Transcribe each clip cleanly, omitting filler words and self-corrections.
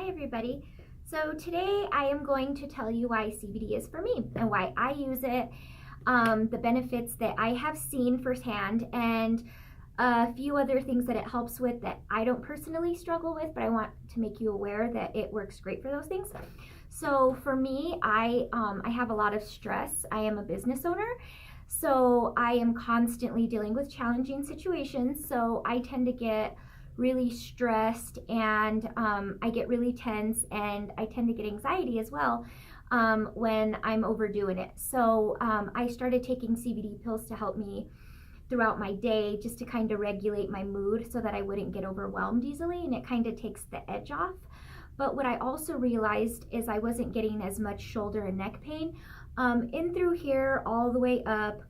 Hi everybody. So today I am going to tell you why CBD is for me and why I use it, the benefits that I have seen firsthand, and a few other things that it helps with that I don't personally struggle with, but I want to make you aware that it works great for those things. So for me, I have a lot of stress. I am a business owner, so I am constantly dealing with challenging situations. So I tend to get really stressed, and I get really tense, and I tend to get anxiety as well when I'm overdoing it. So I started taking CBD pills to help me throughout my day, just to kind of regulate my mood so that I wouldn't get overwhelmed easily, and it kind of takes the edge off. But what I also realized is I wasn't getting as much shoulder and neck pain. In through here all the way up,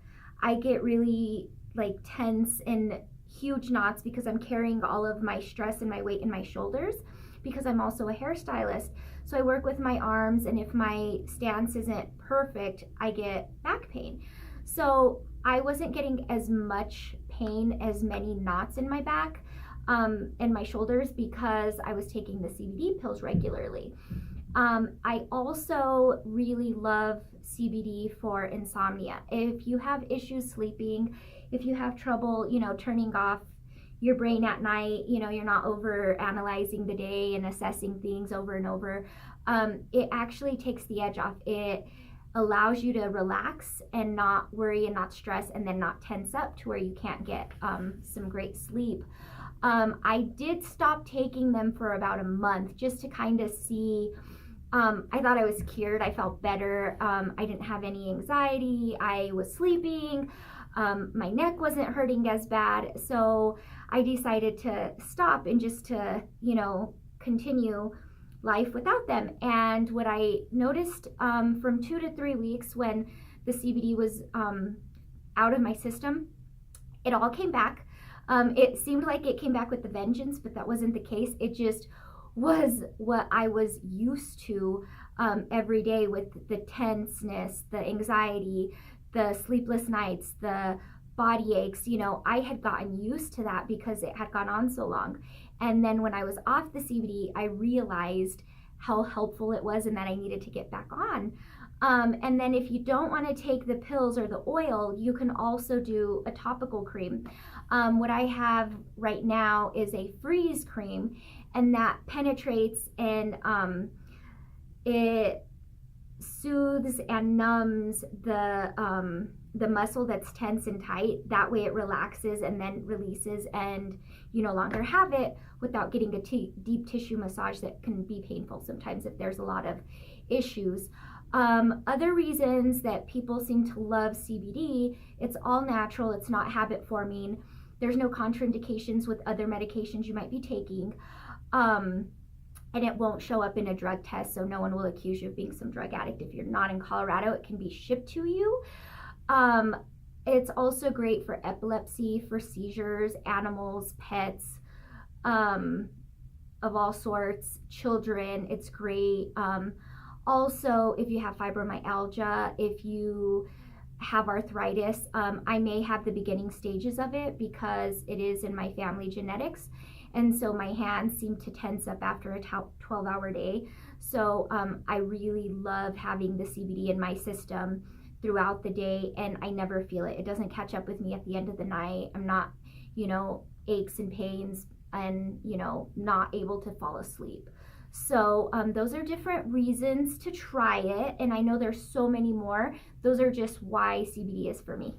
I get really like tense and huge knots because I'm carrying all of my stress and my weight in my shoulders, because I'm also a hairstylist. So I work with my arms, and if my stance isn't perfect, I get back pain. So I wasn't getting as much pain, as many knots in my back and my shoulders, because I was taking the CBD pills regularly. I also really love CBD for insomnia. If you have issues sleeping, if you have trouble, turning off your brain at night, you're not over analyzing the day and assessing things over and over, it actually takes the edge off. It allows you to relax and not worry and not stress, and then not tense up to where you can't get some great sleep. I did stop taking them for about a month just to kind of see. I thought I was cured. I felt better. I didn't have any anxiety. I was sleeping. My neck wasn't hurting as bad. So I decided to stop and just to, continue life without them. And what I noticed from 2 to 3 weeks, when the CBD was out of my system, it all came back. It seemed like it came back with the vengeance, but that wasn't the case. It just was what I was used to every day, with the tenseness, the anxiety, the sleepless nights, the body aches. I had gotten used to that because it had gone on so long. And then when I was off the CBD, I realized how helpful it was and that I needed to get back on. And then if you don't want to take the pills or the oil, you can also do a topical cream. What I have right now is a freeze cream, and that penetrates, and it soothes and numbs the muscle that's tense and tight. That way it relaxes and then releases, and you no longer have it, without getting a deep tissue massage that can be painful sometimes if there's a lot of issues. Other reasons that people seem to love CBD: it's all natural, it's not habit forming, there's no contraindications with other medications you might be taking, and it won't show up in a drug test, so no one will accuse you of being some drug addict. If you're not in Colorado, it can be shipped to you. It's also great for epilepsy, for seizures, animals, pets, of all sorts, children. It's great. Also, if you have fibromyalgia, if you have arthritis, I may have the beginning stages of it because it is in my family genetics. And so my hands seem to tense up after a 12-hour day. So I really love having the CBD in my system throughout the day, and I never feel it. It doesn't catch up with me at the end of the night. I'm not, aches and pains and, not able to fall asleep. So those are different reasons to try it, and I know there's so many more. Those are just why CBD is for me.